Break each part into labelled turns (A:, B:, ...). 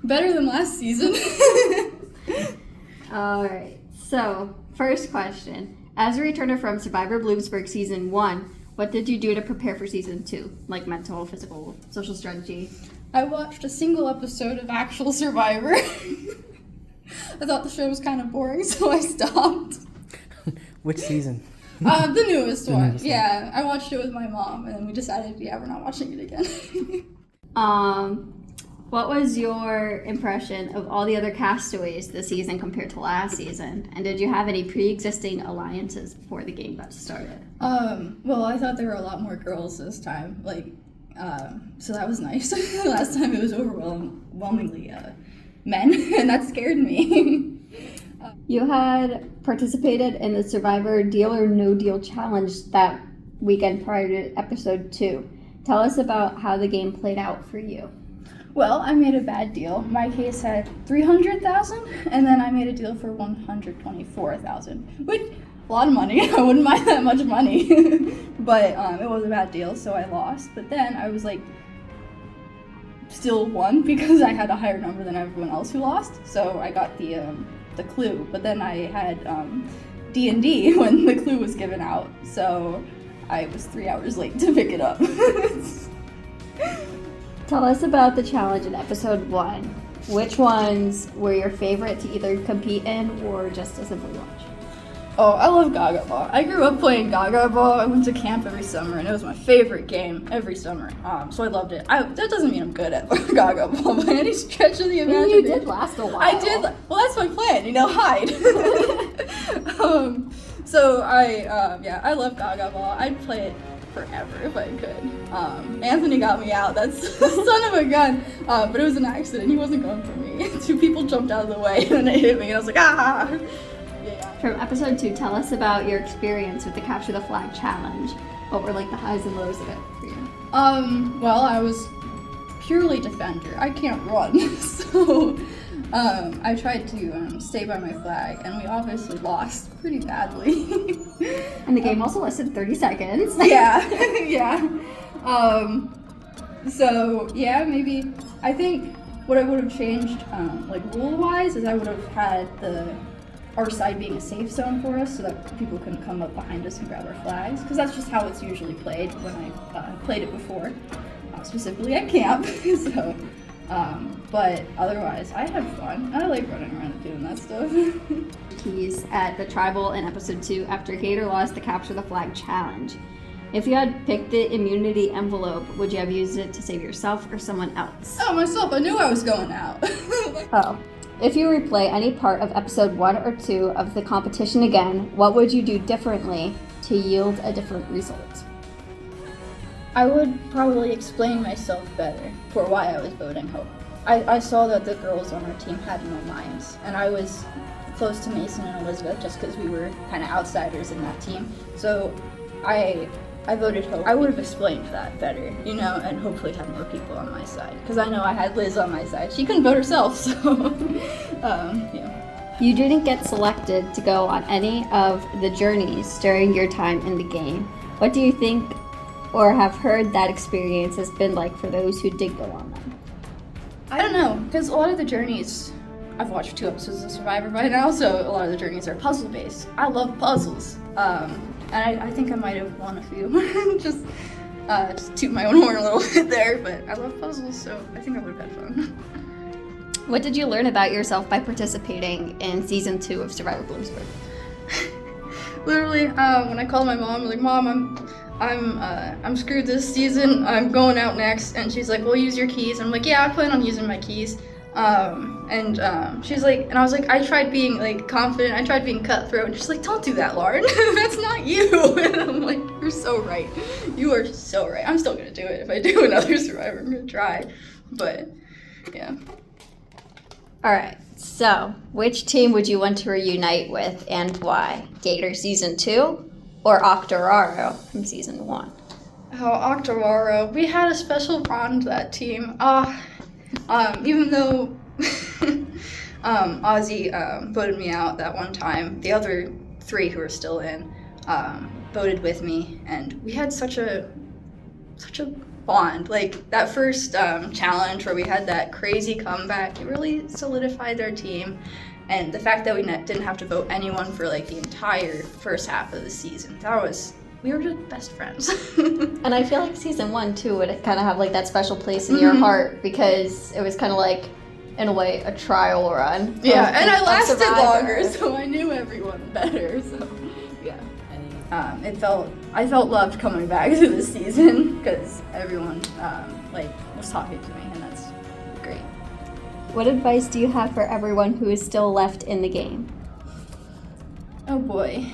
A: Better than last season.
B: All right. So, first question. As a returner from Survivor Bloomsburg Season 1, what did you do to prepare for Season 2? Like mental, physical, social strategy?
A: I watched a single episode of actual Survivor. I thought the show was kind of boring, so I stopped.
C: Which season?
A: The newest one. Yeah, I watched it with my mom, and then we decided, we're not watching it again.
B: What was your impression of all the other castaways this season compared to last season? And did you have any pre-existing alliances before the game got started?
A: Well, I thought there were a lot more girls this time. So that was nice. Last time it was overwhelmingly men, and that scared me.
B: You had participated in the Survivor Deal or No Deal Challenge that weekend prior to episode 2. Tell us about how the game played out for you.
A: Well, I made a bad deal. My case had 300,000, and then I made a deal for 124,000, which a lot of money. I wouldn't mind that much money, but it was a bad deal, so I lost. But then I was still won because I had a higher number than everyone else who lost. So I got the clue. But then I had D&D when the clue was given out, so I was 3 hours late to pick it up.
B: Tell us about the challenge in episode 1. Which ones were your favorite to either compete in or just to simply watch?
A: Oh, I love Gaga Ball. I grew up playing Gaga Ball. I went to camp every summer, and it was my favorite game every summer. So I loved it. That doesn't mean I'm good at Gaga Ball by any stretch of the imagination.
B: You did last a while.
A: I did. Well, that's my plan. Hide. I love Gaga Ball. I'd play it forever if I could. Anthony got me out. That's the son of a gun. But it was an accident. He wasn't going for me. 2 people jumped out of the way, and then they hit me, and I was like, ah! Yeah.
B: From episode 2, tell us about your experience with the Capture the Flag challenge. What were the highs and lows of it for you?
A: Well, I was purely defender. I can't run, so I tried to stay by my flag, and we obviously lost pretty badly.
B: And the game also lasted 30 seconds.
A: Yeah. Maybe I think what I would have changed, rule-wise, is I would have had our side being a safe zone for us so that people couldn't come up behind us and grab our flags, because that's just how it's usually played when I played it before, specifically at camp. But otherwise, I had fun. I like running around and doing that stuff.
B: Keys at the tribal in episode 2 after Hater lost the Capture the Flag challenge. If you had picked the immunity envelope, would you have used it to save yourself or someone else?
A: Oh, myself. I knew I was going out.
B: If you replay any part of episode 1 or 2 of the competition again, what would you do differently to yield a different result?
A: I would probably explain myself better for why I was voting Hope. I saw that the girls on our team had no alliance, and I was close to Mason and Elizabeth just because we were kind of outsiders in that team. So I voted Hope. I would have explained that better, and hopefully had more people on my side. Because I know I had Liz on my side. She couldn't vote herself, so, yeah.
B: You didn't get selected to go on any of the journeys during your time in the game. What do you think or have heard that experience has been like for those who did go on them?
A: I don't know, because a lot of the journeys, I've watched 2 episodes of Survivor by now, so a lot of the journeys are puzzle-based. I love puzzles. And I think I might have won a few. just toot my own horn a little bit there, but I love puzzles, so I think I would have had fun.
B: What did you learn about yourself by participating in season 2 of Survivor Bloomsburg?
A: Literally, when I called my mom, I'm like, Mom, I'm screwed this season. I'm going out next, and she's like, "Well, use your keys." I'm like, "Yeah, I plan on using my keys." She's like, and I was like, I tried being confident, I tried being cutthroat, and she's like, "Don't do that, Lauren. That's not you." And I'm like, "You're so right. You are so right. I'm still gonna do it if I do another Survivor. I'm gonna try." But yeah.
B: All right. So, which team would you want to reunite with, and why? Gator season 2 or Octoraro from season 1?
A: Oh, Octoraro. We had a special bond, that team. Even though Ozzy voted me out that one time, the other 3 who are still in voted with me, and we had such a bond. Like that first challenge where we had that crazy comeback, it really solidified our team. And the fact that we didn't have to vote anyone for like the entire first half of the season, we were just best friends.
B: And I feel like season 1 too would kind of have like that special place in your heart because it was kind of like, in a way, a trial run.
A: Yeah, and I lasted longer, so I knew everyone better. So yeah, I felt loved coming back to this season because everyone was talking to me, and that's great.
B: What advice do you have for everyone who is still left in the game?
A: Oh boy.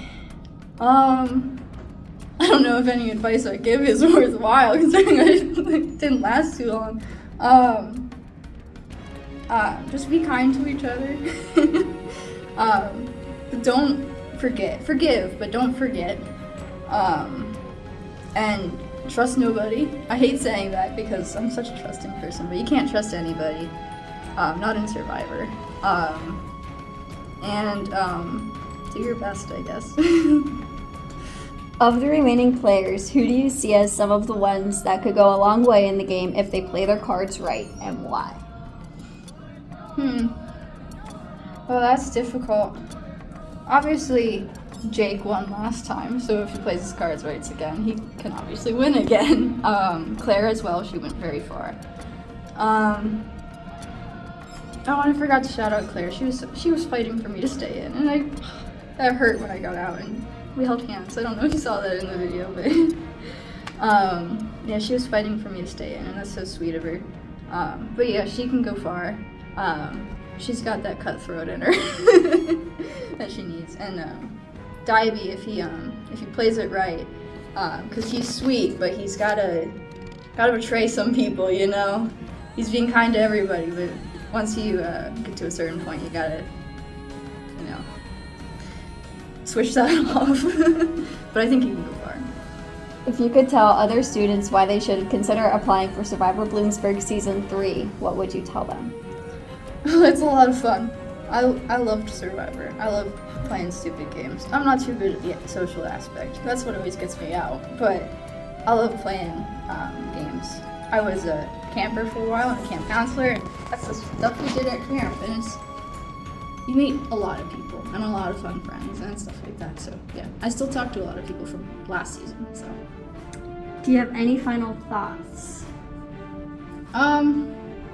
A: I don't know if any advice I give is worthwhile considering I didn't last too long. Just be kind to each other. But don't forget. Forgive, but don't forget. And trust nobody. I hate saying that because I'm such a trusting person, but you can't trust anybody. Not in Survivor. And do your best, I guess.
B: Of the remaining players, who do you see as some of the ones that could go a long way in the game if they play their cards right, and why?
A: Well, that's difficult. Obviously, Jake won last time, so if he plays his cards right again, he can obviously win again. Claire as well, she went very far. Oh, and I forgot to shout out Claire. She was fighting for me to stay in, and that hurt when I got out, and we held hands. I don't know if you saw that in the video, but yeah, she was fighting for me to stay in, and that's so sweet of her. But yeah, she can go far. She's got that cutthroat in her that she needs. And Diaby, if he plays it right, because he's sweet, but he's gotta betray some people, you know. He's being kind to everybody, but once you get to a certain point, you gotta, switch that off. But I think he can go far.
B: If you could tell other students why they should consider applying for Survivor Bloomsburg Season 3, what would you tell them?
A: It's a lot of fun. I loved Survivor. I love playing stupid games. I'm not too good at the social aspect. That's what always gets me out. But I love playing games. I was a camper for a while and a camp counselor, and that's the stuff we did at camp. And you meet a lot of people and a lot of fun friends and stuff like that. So yeah, I still talk to a lot of people from last season. So.
B: Do you have any final thoughts?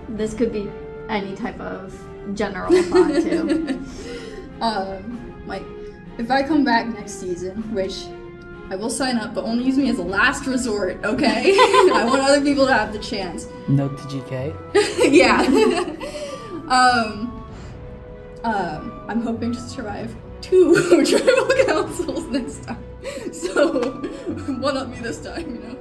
B: This could be any type of general thought too.
A: Like, if I come back next season, which I will sign up, but only use me as a last resort, okay? I want other people to have the chance.
C: Note to GK.
A: Yeah. I'm hoping to survive 2 tribal councils next time. So, one up me this time,